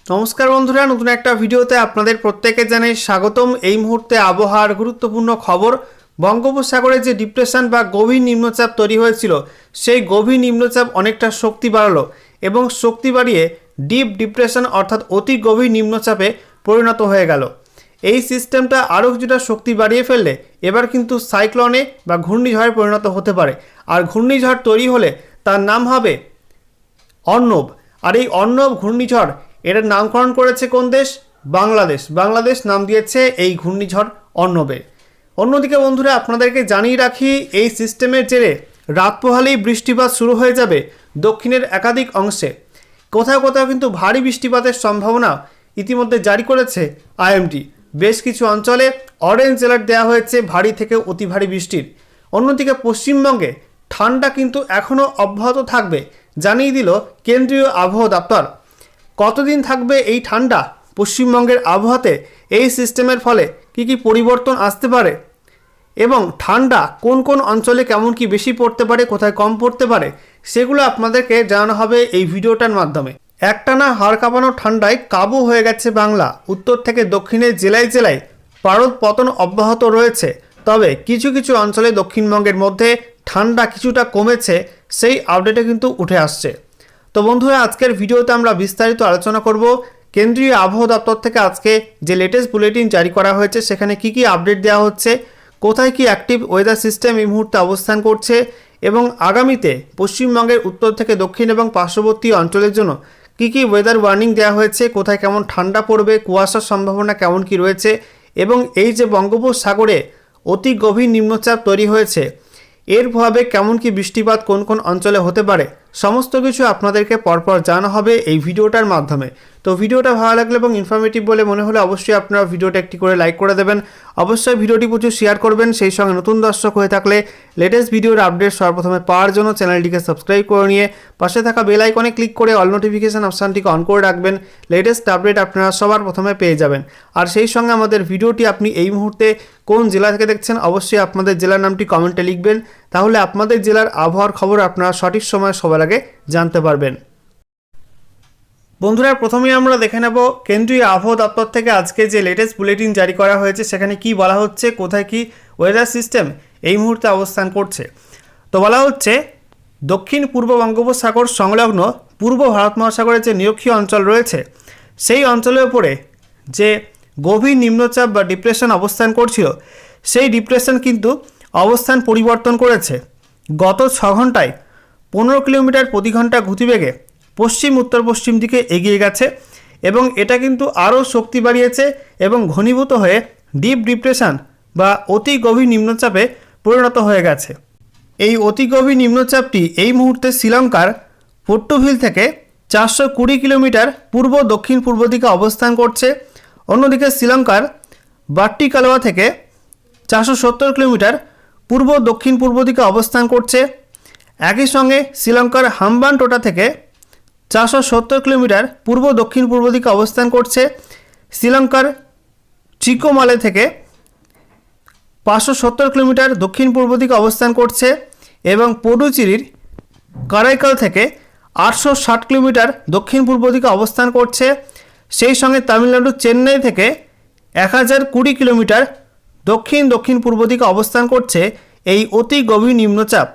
নমস্কার বন্ধুরা, নতুন একটা ভিডিওতে আপনাদের প্রত্যেকে জানাই স্বাগতম। এই মুহূর্তে আবহাওয়ার গুরুত্বপূর্ণ খবর। বঙ্গোপসাগরে যে ডিপ্রেশন বা গভীর নিম্নচাপ তৈরি হয়েছিল, সেই গভীর নিম্নচাপ অনেকটা শক্তি বাড়ালো এবং শক্তি বাড়িয়ে ডিপ ডিপ্রেশন অর্থাৎ অতি গভীর নিম্নচাপে পরিণত হয়ে গেল। এই সিস্টেমটা আরও কিছুটা শক্তি বাড়িয়ে ফেললে এবার কিন্তু সাইক্লোনে বা ঘূর্ণিঝড়ে পরিণত হতে পারে। আর ঘূর্ণিঝড় তৈরি হলে তার নাম হবে অর্ণব। আর এই অর্ণব ঘূর্ণিঝড় এটার নামকরণ করেছে কোন দেশ? বাংলাদেশ। বাংলাদেশ নাম দিয়েছে এই ঘূর্ণিঝড় অর্ণবের। অন্যদিকে বন্ধুরা, আপনাদেরকে জানিয়ে রাখি, এই সিস্টেমের জেরে রাত পোহালেই বৃষ্টিপাত শুরু হয়ে যাবে দক্ষিণের একাধিক অংশে। কোথাও কোথাও কিন্তু ভারী বৃষ্টিপাতের সম্ভাবনা ইতিমধ্যে জারি করেছে আইএমডি। বেশ কিছু অঞ্চলে অরেঞ্জ অ্যালার্ট দেওয়া হয়েছে ভারী থেকে অতি ভারী বৃষ্টির। অন্যদিকে পশ্চিমবঙ্গে ঠান্ডা কিন্তু এখনও অব্যাহত থাকবে, জানিয়ে দিল কেন্দ্রীয় আবহাওয়া দপ্তর। কতদিন থাকবে এই ঠান্ডা পশ্চিমবঙ্গের আবহাওয়াতে, এই সিস্টেমের ফলে কি কি পরিবর্তন আসতে পারে এবং ঠান্ডা কোন কোন অঞ্চলে কেমন কি বেশি পড়তে পারে, কোথায় কম পড়তে পারে, সেগুলো আপনাদেরকে জানানো হবে এই ভিডিওটার মাধ্যমে। একটানা হাড় কাঁপানো ঠান্ডায় কাবু হয়ে গেছে বাংলা। উত্তর থেকে দক্ষিণের জেলায় জেলায় পারদ পতন অব্যাহত রয়েছে। তবে কিছু কিছু অঞ্চলে দক্ষিণবঙ্গের মধ্যে ঠান্ডা কিছুটা কমেছে, সেই আপডেটে কিন্তু উঠে আসছে। তো বন্ধুরা, আজকের ভিডিওতে আমরা বিস্তারিত আলোচনা করব কেন্দ্রীয় আবহাওয়া দপ্তর থেকে আজকে যে লেটেস্ট বুলেটিন জারি করা হয়েছে, সেখানে কি কি আপডেট দেওয়া হচ্ছে, কোথায় কি অ্যাক্টিভ ওয়েদার সিস্টেম এই মুহূর্তে অবস্থান করছে এবং আগামীতে পশ্চিমবঙ্গের উত্তর থেকে দক্ষিণ এবং পার্শ্ববর্তী অঞ্চলের জন্য কি কি ওয়েদার ওয়ার্নিং দেওয়া হয়েছে, কোথায় কেমন ঠান্ডা পড়বে, কুয়াশার সম্ভাবনা কেমন কি রয়েছে এবং এই যে বঙ্গোপসাগরে অতি গভীর নিম্নচাপ তৈরি হয়েছে, এর প্রভাবে কেমন কি বৃষ্টিপাত কোন কোন অঞ্চলে হতে পারে, সমস্ত কিছু আপনাদেরকে পরপর জানা হবে এই ভিডিওটার মাধ্যমে। তো ভিডিওটা ভালো লাগলে এবং ইনফরমেটিভ বলে মনে হলে অবশ্যই আপনারা ভিডিওটা একটি করে লাইক করে দেবেন। অবশ্যই ভিডিওটি প্রচুর শেয়ার করবেন। সেই সঙ্গে নতুন দর্শক হয়ে থাকলে লেটেস্ট ভিডিওর আপডেট সর্বপ্রথমে পাওয়ার জন্য চ্যানেলটিকে সাবস্ক্রাইব করে নিয়ে পাশে থাকা বেল আইকনে ক্লিক করে অল নোটিফিকেশান অপশানটিকে অন করে রাখবেন। লেটেস্ট আপডেট আপনারা সবার প্রথমে পেয়ে যাবেন। আর সেই সঙ্গে আমাদের ভিডিওটি আপনি এই মুহূর্তে কোন জেলা থেকে দেখছেন, অবশ্যই আপনাদের জেলার নামটি কমেন্টে লিখবেন, তাহলে আপনাদের জেলার আবহাওয়ার খবর আপনারা সঠিক সময় সবার আগে জানতে পারবেন। বন্ধুরা, প্রথমেই আমরা দেখে নেব কেন্দ্রীয় আবহাওয়া দপ্তর থেকে আজকে যে লেটেস্ট বুলেটিন জারি করা হয়েছে, সেখানে কি বলা হচ্ছে, কোথায় কি ওয়েদার সিস্টেম এই মুহূর্তে অবস্থান করছে। তো বলা হচ্ছে, দক্ষিণ পূর্ব বঙ্গোপসাগর সংলগ্ন পূর্ব ভারত মহাসাগরের যে নিরক্ষীয় অঞ্চল রয়েছে, সেই অঞ্চলের উপরে যে গভীর নিম্নচাপ বা ডিপ্রেশন অবস্থান করছিল, সেই ডিপ্রেশন কিন্তু অবস্থান পরিবর্তন করেছে। গত 6 ঘন্টায় 15 কিলোমিটার প্রতি ঘন্টা গতিবেগে পশ্চিম উত্তর পশ্চিম দিকে এগিয়ে গেছে এবং এটা কিন্তু আরও শক্তি বাড়িয়েছে এবং ঘনীভূত হয়ে ডিপ ডিপ্রেশন বা অতি গভীর নিম্নচাপে পরিণত হয়ে গেছে। এই অতি গভীর নিম্নচাপটি এই মুহূর্তে শ্রীলঙ্কার পোর্টোভিল থেকে 420 কিলোমিটার পূর্ব দক্ষিণ পূর্ব দিকে অবস্থান করছে। অন্যদিকে শ্রীলঙ্কার বাট্টিকালোয়া থেকে 470 কিলোমিটার পূর্ব দক্ষিণ পূর্ব দিকে অবস্থান করছে। একই সঙ্গে শ্রীলঙ্কার হাম্বানটোটা থেকে 470 কিলোমিটার পূর্ব দক্ষিণ পূর্ব দিকে অবস্থান করছে। শ্রীলঙ্কার চিকোমালে থেকে 570 কিলোমিটার দক্ষিণ পূর্ব দিকে অবস্থান করছে এবং পডুচেরির কারাইকাল থেকে 860 কিলোমিটার দক্ষিণ পূর্ব দিকে অবস্থান করছে। সেই সঙ্গে তামিলনাড়ুর চেন্নাই থেকে 1020 কিলোমিটার দক্ষিণ দক্ষিণ পূর্ব দিকে অবস্থান করছে এই অতি গভীর নিম্নচাপ।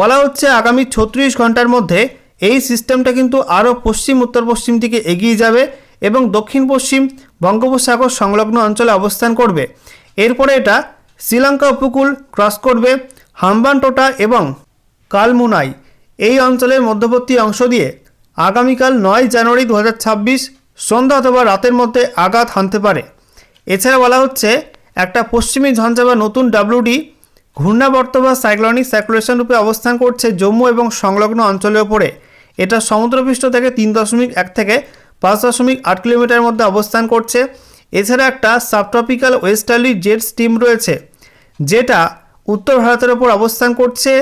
বলা হচ্ছে আগামী 36 ঘন্টার মধ্যে এই সিস্টেমটা কিন্তু আরও পশ্চিম উত্তর পশ্চিম দিকে এগিয়ে যাবে এবং দক্ষিণ পশ্চিম বঙ্গোপসাগর সংলগ্ন অঞ্চলে অবস্থান করবে। এরপরে এটা শ্রীলঙ্কা উপকূল ক্রস করবে হাম্বানটোটা এবং কালমুনাই এই অঞ্চলের মধ্যবর্তী অংশ দিয়ে আগামীকাল 9 জানুয়ারি 2026 সন্ধ্যা অথবা রাতের মধ্যে আঘাত হানতে পারে। এছাড়া বলা হচ্ছে একটা পশ্চিমী ঝঞ্ঝা বা নতুন WD ঘূর্ণাবর্ত বা সাইক্লোনিক সার্কুলেশন রূপে অবস্থান করছে জম্মু এবং সংলগ্ন অঞ্চলের ওপরে। এটা সমুদ্রপৃষ্ঠ থেকে 3.1 থেকে 5.8 কিলোমিটার মধ্যে অবস্থান করছে। এছাড়া একটা সাবট্রপিক্যাল ওয়েস্টার্লি জেট স্টিম রয়েছে, যেটা উত্তর ভারতের ওপর অবস্থান করছে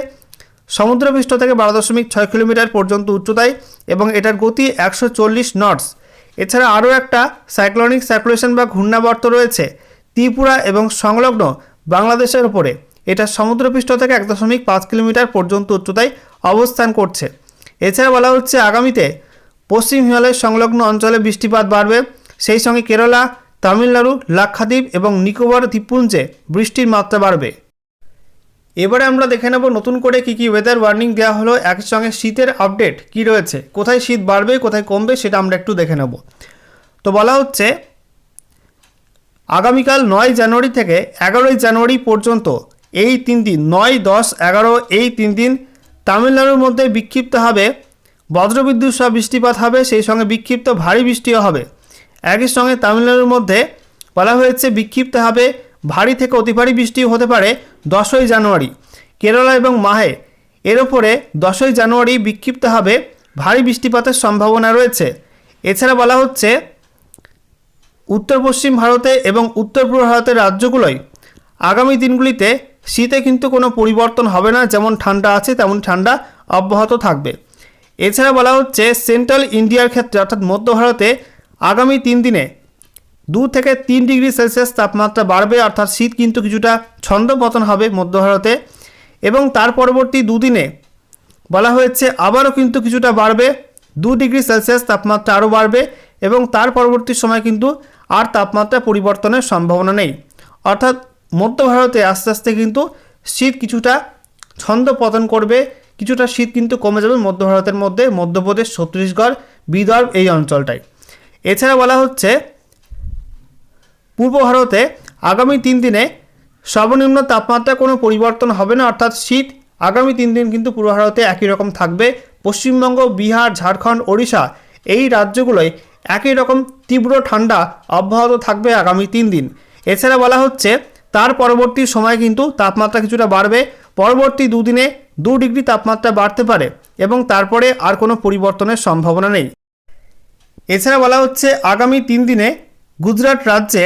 সমুদ্রপৃষ্ঠ থেকে 12.6 কিলোমিটার পর্যন্ত উচ্চতায় এবং এটার গতি 140 নটস। এছাড়া আরও একটা সাইক্লোনিক সার্কুলেশন বা ঘূর্ণাবর্ত রয়েছে ত্রিপুরা এবং সংলগ্ন বাংলাদেশের ওপরে। এটা সমুদ্রপৃষ্ঠ থেকে 1.5 কিলোমিটার পর্যন্ত উচ্চতায় অবস্থান করছে। এছাড়া বলা হচ্ছে আগামীতে পশ্চিম হিমালয় সংলগ্ন অঞ্চলে বৃষ্টিপাত বাড়বে। সেই সঙ্গে কেরালা, তামিলনাড়ু, লাক্ষাদ্বীপ এবং নিকোবর দ্বীপপুঞ্জে বৃষ্টির মাত্রা বাড়বে। এবারে আমরা দেখে নেব নতুন করে কী কী ওয়েদার ওয়ার্নিং দেওয়া হলো, একই সঙ্গে শীতের আপডেট কী রয়েছে, কোথায় শীত বাড়বে কোথায় কমবে সেটা আমরা একটু দেখে নেব। তো বলা হচ্ছে আগামীকাল 9 জানুয়ারি থেকে 11 জানুয়ারি পর্যন্ত এই 3 দিন 9, 10, 11 এই 3 দিন তামিলনাড়ুর মধ্যে বিক্ষিপ্তভাবে বজ্রবিদ্যুৎ সহ বৃষ্টিপাত হবে, সেই সঙ্গে বিক্ষিপ্ত ভারী বৃষ্টিও হবে। একই সঙ্গে তামিলনাড়ুর মধ্যে বলা হয়েছে বিক্ষিপ্তভাবে ভারী থেকে অতি ভারী বৃষ্টিও হতে পারে 10ই জানুয়ারি। কেরালা এবং মাহে এর ওপরে 10ই জানুয়ারি বিক্ষিপ্তভাবে ভারী বৃষ্টিপাতের সম্ভাবনা রয়েছে। এছাড়া বলা হচ্ছে উত্তর পশ্চিম ভারতে এবং উত্তর পূর্ব ভারতের রাজ্যগুলোয় আগামী দিনগুলিতে শীতে কিন্তু কোনো পরিবর্তন হবে না, যেমন ঠান্ডা আছে তেমন ঠান্ডা অব্যাহত থাকবে। এছাড়া বলা হচ্ছে সেন্ট্রাল ইন্ডিয়ার ক্ষেত্রে অর্থাৎ মধ্য ভারতে আগামী 3 দিনে 2 থেকে 3 ডিগ্রি সেলসিয়াস তাপমাত্রা বাড়বে, অর্থাৎ শীত কিন্তু কিছুটা ছন্দপতন হবে মধ্য ভারতে। এবং তার পরবর্তী 2 দিনে বলা হয়েছে আবারও কিন্তু কিছুটা বাড়বে, 2 ডিগ্রি সেলসিয়াস তাপমাত্রা আরও বাড়বে এবং তার পরবর্তী সময় কিন্তু আর তাপমাত্রা পরিবর্তনের সম্ভাবনা নেই। অর্থাৎ মধ্য ভারতে আস্তে আস্তে কিন্তু শীত কিছুটা ছন্দপতন করবে, কিছুটা শীত কিন্তু কমে যাবে মধ্য ভারতের মধ্যে, মধ্যপ্রদেশ, ছত্তিশগড়, বিদর্ভ এই অঞ্চলটায়। এছাড়া বলা হচ্ছে পূর্ব ভারতে আগামী 3 দিনে সর্বনিম্ন তাপমাত্রা কোনো পরিবর্তন হবে না, অর্থাৎ শীত আগামী 3 দিন কিন্তু পূর্ব ভারতে একই রকম থাকবে। পশ্চিমবঙ্গ, বিহার, ঝাড়খণ্ড, ওড়িশা এই রাজ্যগুলোয় একই রকম তীব্র ঠান্ডা অব্যাহত থাকবে আগামী 3 দিন। এছাড়া বলা হচ্ছে তার পরবর্তী সময় কিন্তু তাপমাত্রা কিছুটা বাড়বে, পরবর্তী 2 দিনে 2 ডিগ্রি তাপমাত্রা বাড়তে পারে এবং তারপরে আর কোনো পরিবর্তনের সম্ভাবনা নেই। এছাড়া বলা হচ্ছে আগামী 3 দিনে গুজরাট রাজ্যে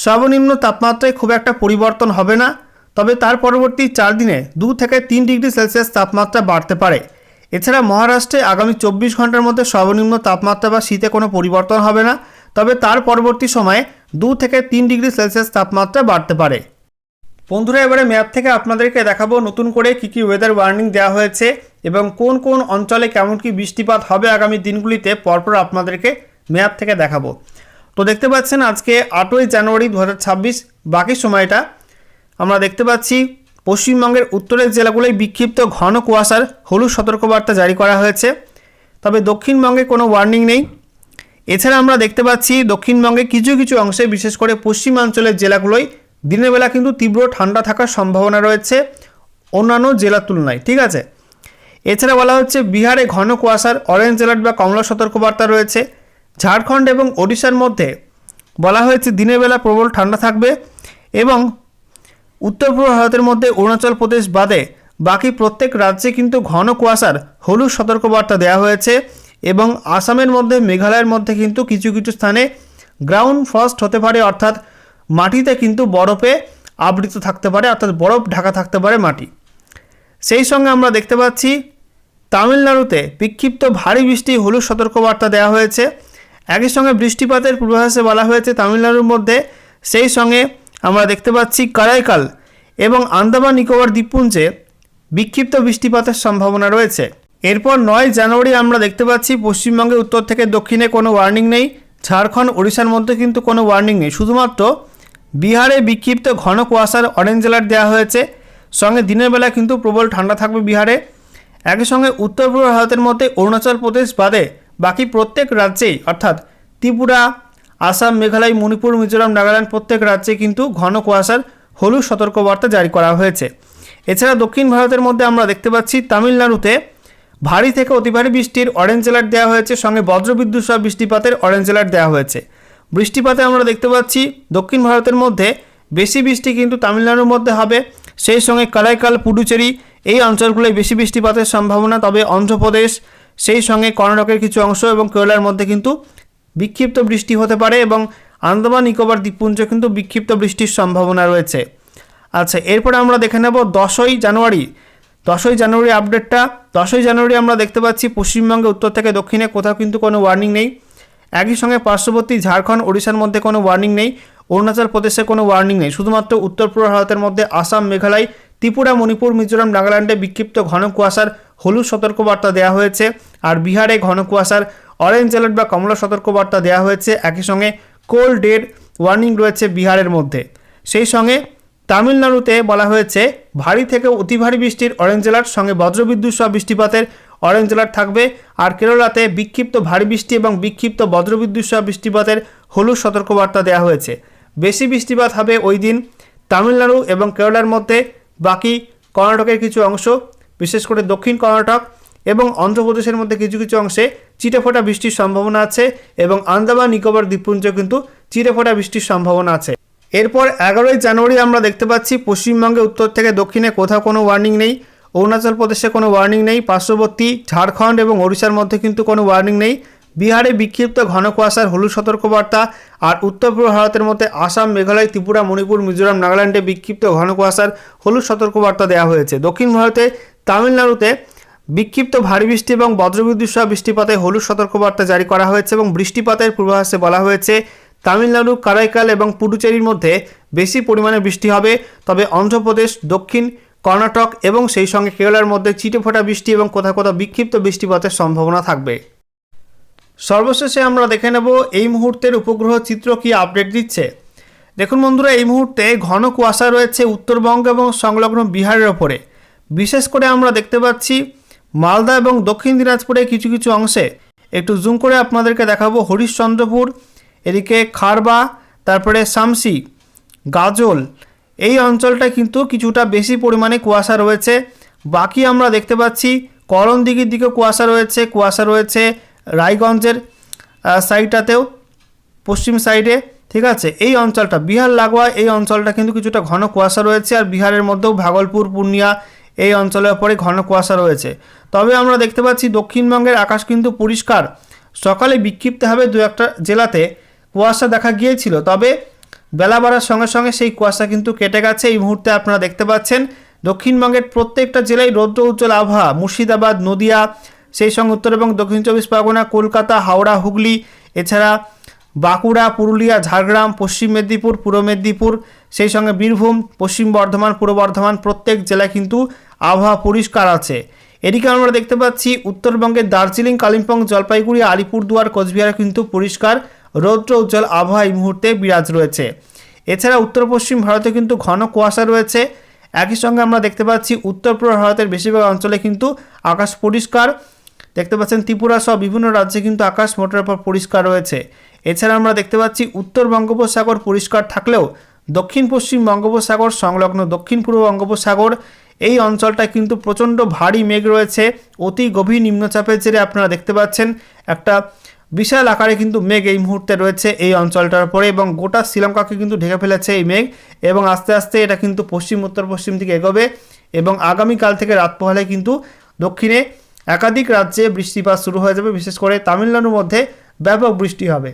সর্বনিম্ন তাপমাত্রায় খুব একটা পরিবর্তন হবে না, তবে তার পরবর্তী 4 দিনে 2 থেকে 3 ডিগ্রি সেলসিয়াস তাপমাত্রা বাড়তে পারে। এছাড়া মহারাষ্ট্রে আগামী 24 ঘন্টার মধ্যে সর্বনিম্ন তাপমাত্রা বা শীতে কোনো পরিবর্তন হবে না, তবে তার পরবর্তী সময়ে 2 থেকে 3 ডিগ্রি সেলসিয়াস তাপমাত্রা বাড়তে পারে। বন্ধুরা, এবারে ম্যাপ থেকে আপনাদেরকে দেখাবো নতুন করে কী কী ওয়েদার ওয়ার্নিং দেওয়া হয়েছে এবং কোন কোন অঞ্চলে কেমন কী বৃষ্টিপাত হবে আগামী দিনগুলিতে পরপর আপনাদেরকে ম্যাপ থেকে দেখাবো। তো দেখতে পাচ্ছেন আজকে 8ই জানুয়ারি 2026, বাকি সময়টা আমরা দেখতে পাচ্ছি পশ্চিমবঙ্গের উত্তরের জেলাগুলোয় বিক্ষিপ্ত ঘন কুয়াশার হলুদ সতর্কবার্তা জারি করা হয়েছে, তবে দক্ষিণবঙ্গে কোনো ওয়ার্নিং নেই। এছাড়া আমরা দেখতে পাচ্ছি দক্ষিণবঙ্গে কিছু কিছু অংশে বিশেষ করে পশ্চিমাঞ্চলের জেলাগুলোয় দিনের বেলা কিন্তু তীব্র ঠান্ডা থাকার সম্ভাবনা রয়েছে অন্যান্য জেলার তুলনায়, ঠিক আছে। এছাড়া বলা হচ্ছে বিহারে ঘন কুয়াশার অরেঞ্জ অ্যালার্ট বা কমলা সতর্কবার্তা রয়েছে। ঝাড়খণ্ড এবং ওড়িশার মধ্যে বলা হয়েছে দিনের বেলা প্রবল ঠান্ডা থাকবে এবং উত্তর পূর্ব ভারতের মধ্যে অরুণাচল প্রদেশ বাদে বাকি প্রত্যেক রাজ্যে কিন্তু ঘন কুয়াশার হলুদ সতর্কবার্তা দেওয়া হয়েছে এবং আসামের মধ্যে, মেঘালয়ের মধ্যে কিন্তু কিছু কিছু স্থানে গ্রাউন্ড ফ্রস্ট হতে পারে, অর্থাৎ মাটিতে কিন্তু বরফে আবৃত থাকতে পারে, অর্থাৎ বরফ ঢাকা থাকতে পারে মাটি। সেই সঙ্গে আমরা দেখতে পাচ্ছি তামিলনাড়ুতে বিক্ষিপ্ত ভারী বৃষ্টি হলুদ সতর্কবার্তা দেওয়া হয়েছে। একই সঙ্গে বৃষ্টিপাতের পূর্বাভাসে বলা হয়েছে তামিলনাড়ুর মধ্যে। সেই সঙ্গে আমরা দেখতে পাচ্ছি কারাইকাল এবং আন্দামান নিকোবর দ্বীপপুঞ্জে বিক্ষিপ্ত বৃষ্টিপাতের সম্ভাবনা রয়েছে। এরপর 9 জানুয়ারি আমরা দেখতে পাচ্ছি পশ্চিমবঙ্গের উত্তর থেকে দক্ষিণে কোনো ওয়ার্নিং নেই, ঝাড়খণ্ড, ওড়িশার মধ্যে কিন্তু কোনো ওয়ার্নিং নেই, শুধুমাত্র বিহারে বিক্ষিপ্ত ঘন কুয়াশার অরেঞ্জ অ্যালার্ট দেওয়া হয়েছে। সঙ্গে দিনের বেলা কিন্তু প্রবল ঠান্ডা থাকবে বিহারে। একই সঙ্গে উত্তর পূর্ব ভারতের মধ্যে অরুণাচল প্রদেশ বাদে বাকি প্রত্যেক রাজ্যেই অর্থাৎ ত্রিপুরা, আসাম, মেঘালয়, মণিপুর, মিজোরাম, নাগাল্যান্ড প্রত্যেক রাজ্যে কিন্তু ঘন কুয়াশার হলুদ সতর্কবার্তা জারি করা হয়েছে। এছাড়া দক্ষিণ ভারতের মধ্যে আমরা দেখতে পাচ্ছি তামিলনাড়ুতে ভারী থেকে অতি ভারী বৃষ্টির অরেঞ্জ অ্যালার্ট দেওয়া হয়েছে, সঙ্গে বজ্রবিদ্যুৎ সহ বৃষ্টিপাতের অরেঞ্জ অ্যালার্ট দেওয়া হয়েছে। বৃষ্টিপাতে আমরা দেখতে পাচ্ছি দক্ষিণ ভারতের মধ্যে বেশি বৃষ্টি কিন্তু তামিলনাড়ুর মধ্যে হবে, সেই সঙ্গে কারাইকাল, পুডুচেরি এই অঞ্চলগুলোয় বেশি বৃষ্টিপাতের সম্ভাবনা, তবে অন্ধ্রপ্রদেশ, সেই সঙ্গে কর্ণাটকের কিছু অংশ এবং কেরালার মধ্যে কিন্তু বিক্ষিপ্ত বৃষ্টি হতে পারে এবং আন্দামান নিকোবর দ্বীপপুঞ্জ কিন্তু বিক্ষিপ্ত বৃষ্টির সম্ভাবনা রয়েছে। আচ্ছা, এরপরে আমরা দেখে নেব 10ই জানুয়ারি আপডেটটা। 10ই জানুয়ারি আমরা দেখতে পাচ্ছি পশ্চিমবঙ্গে উত্তর থেকে দক্ষিণে কোথাও কিন্তু কোনো ওয়ার্নিং নেই। একই সঙ্গে পার্শ্ববর্তী ঝাড়খণ্ড, ওড়িশার মধ্যে কোনো ওয়ার্নিং নেই, অরুণাচল প্রদেশে কোনো ওয়ার্নিং নেই, শুধুমাত্র উত্তর পূর্ব ভারতের মধ্যে আসাম, মেঘালয়, ত্রিপুরা, মণিপুর, মিজোরাম, নাগাল্যান্ডে বিক্ষিপ্ত ঘন কুয়াশার হলুদ সতর্কবার্তা দেওয়া হয়েছে। আর বিহারে ঘন কুয়াশার অরেঞ্জ অ্যালার্ট বা কমলা সতর্কবার্তা দেওয়া হয়েছে। একই সঙ্গে কোল্ড ডের ওয়ার্নিং রয়েছে বিহারের মধ্যে। সেই সঙ্গে তামিলনাড়ুতে বলা হয়েছে ভারী থেকে অতি ভারী বৃষ্টির অরেঞ্জ অ্যালার্ট, সঙ্গে বজ্রবিদ্যুৎ সহ বৃষ্টিপাতের অরেঞ্জ অ্যালার্ট থাকবে। আর কেরালাতে বিক্ষিপ্ত ভারী বৃষ্টি এবং বিক্ষিপ্ত বজ্রবিদ্যুৎ সহ বৃষ্টিপাতের হলুদ সতর্কবার্তা দেওয়া হয়েছে। বেশি বৃষ্টিপাত হবে ওই দিন তামিলনাড়ু এবং কেরালার মধ্যে, বাকি কর্ণাটকের কিছু অংশ, বিশেষ করে দক্ষিণ কর্ণাটক এবং অন্ধ্রপ্রদেশের মধ্যে কিছু কিছু অংশে চিটেফোঁটা বৃষ্টির সম্ভাবনা আছে এবং আন্দামান নিকোবর দ্বীপপুঞ্জে কিন্তু চিটেফোঁটা বৃষ্টির সম্ভাবনা আছে। এরপর 11ই জানুয়ারি আমরা দেখতে পাচ্ছি পশ্চিমবঙ্গে উত্তর থেকে দক্ষিণে কোথাও কোনো ওয়ার্নিং নেই, অরুণাচল প্রদেশে কোনো ওয়ার্নিং নেই, পার্শ্ববর্তী ঝাড়খণ্ড এবং ওড়িশার মধ্যে কিন্তু কোনো ওয়ার্নিং নেই। বিহারে বিক্ষিপ্ত ঘন কুয়াশার হলুদ সতর্কবার্তা, আর উত্তর পূর্ব ভারতের মধ্যে আসাম, মেঘালয়, ত্রিপুরা, মণিপুর, মিজোরাম, নাগাল্যান্ডে বিক্ষিপ্ত ঘন কুয়াশার হলুদ সতর্কবার্তা দেওয়া হয়েছে। দক্ষিণ ভারতে তামিলনাড়ুতে বিক্ষিপ্ত ভারী বৃষ্টি এবং বজ্রবিদ্যুৎ সহ বৃষ্টিপাতে হলুদ সতর্কবার্তা জারি করা হয়েছে এবং বৃষ্টিপাতের পূর্বাভাসে বলা হয়েছে তামিলনাড়ু, কারাইকাল এবং পুডুচেরির মধ্যে বেশি পরিমাণে বৃষ্টি হবে, তবে অন্ধ্রপ্রদেশ, দক্ষিণ কর্ণাটক এবং সেই সঙ্গে কেরালার মধ্যে চিটেফোঁটা বৃষ্টি এবং কোথাও কোথাও বিক্ষিপ্ত বৃষ্টিপাতের সম্ভাবনা থাকবে। সর্বশেষে আমরা দেখে নেব এই মুহূর্তের উপগ্রহ চিত্র কি আপডেট দিচ্ছে। দেখুন বন্ধুরা, এই মুহূর্তে ঘন কুয়াশা রয়েছে উত্তরবঙ্গ এবং সংলগ্ন বিহারের ওপরে। বিশেষ করে আমরা দেখতে পাচ্ছি মালদা এবং দক্ষিণ দিনাজপুরে কিছু কিছু অংশে। একটু জুম করে আপনাদেরকে দেখাবো হরিশ্চন্দ্রপুর, এদিকে খারবা, তারপরে শামসি, গাজল, এই অঞ্চলটায় কিন্তু কিছুটা বেশি পরিমাণে কুয়াশা রয়েছে। বাকি আমরা দেখতে পাচ্ছি করণদিঘির দিকে কুয়াশা রয়েছে রায়গঞ্জের সাইডটাতেও, পশ্চিম সাইডে, ঠিক আছে। এই অঞ্চলটা বিহার লাগোয়া, এই অঞ্চলটা কিন্তু কিছুটা ঘন কুয়াশা রয়েছে। আর বিহারের মধ্যেও ভাগলপুর, পূর্ণিয়া এই অঞ্চলের পরে ঘন কুয়াশা রয়েছে। তবে আমরা দেখতে পাচ্ছি দক্ষিণবঙ্গের আকাশ কিন্তু পরিষ্কার। সকালে বিক্ষিপ্তভাবে দু একটা জেলাতে কুয়াশা দেখা গিয়েছিল, তবে বেলা বাড়ার সঙ্গে সঙ্গে সেই কুয়াশা কিন্তু কেটে গেছে। এই মুহূর্তে আপনারা দেখতে পাচ্ছেন দক্ষিণবঙ্গের প্রত্যেকটা জেলায় রৌদ্র উজ্জ্বল আবহাওয়া। মুর্শিদাবাদ, নদিয়া, সেই সঙ্গে উত্তর এবং দক্ষিণ 24 পরগনা, কলকাতা, হাওড়া, হুগলি, এছাড়া বাঁকুড়া, পুরুলিয়া, ঝাড়গ্রাম, পশ্চিম মেদিনীপুর, পূর্ব মেদিনীপুর, সেই সঙ্গে বীরভূম, পশ্চিম বর্ধমান, পূর্ব বর্ধমান, প্রত্যেক জেলায় কিন্তু আবহাওয়া পরিষ্কার আছে। এদিকে আমরা দেখতে পাচ্ছি উত্তরবঙ্গের দার্জিলিং, কালিম্পং, জলপাইগুড়ি, আলিপুরদুয়ার, কোচবিহারে কিন্তু পরিষ্কার রৌদ্র উজ্জ্বল আবহাওয়া এই মুহূর্তে বিরাজ রয়েছে। এছাড়া উত্তর পশ্চিম ভারতে কিন্তু ঘন কুয়াশা রয়েছে। একই সঙ্গে আমরা দেখতে পাচ্ছি উত্তর পূর্ব ভারতের বেশিরভাগ অঞ্চলে কিন্তু আকাশ পরিষ্কার। দেখতে পাচ্ছেন ত্রিপুরা সহ বিভিন্ন রাজ্যে কিন্তু আকাশ মোটের উপর পরিষ্কার রয়েছে। এছাড়া আমরা দেখতে পাচ্ছি উত্তর বঙ্গোপসাগর পরিষ্কার থাকলেও দক্ষিণ পশ্চিম বঙ্গোপসাগর সংলগ্ন দক্ষিণ পূর্ব বঙ্গোপসাগর এই অঞ্চলটায় কিন্তু প্রচণ্ড ভারী মেঘ রয়েছে। অতি গভীর নিম্নচাপের জেরে আপনারা দেখতে পাচ্ছেন একটা বিশাল আকারে কিন্তু মেঘ এই মুহূর্তে রয়েছে এই অঞ্চলটার পরে, এবং গোটা শ্রীলঙ্কাকে কিন্তু ঢেকে ফেলেছে এই মেঘ। এবং আস্তে আস্তে এটা কিন্তু পশ্চিম উত্তর পশ্চিম দিকে এগোবে এবং আগামীকাল থেকে রাত পোহালে কিন্তু দক্ষিণে একাধিক রাজ্যে বৃষ্টিপাত শুরু হয়ে যাবে। বিশেষ করে তামিলনাড়ুর মধ্যে ব্যাপক বৃষ্টি হবে।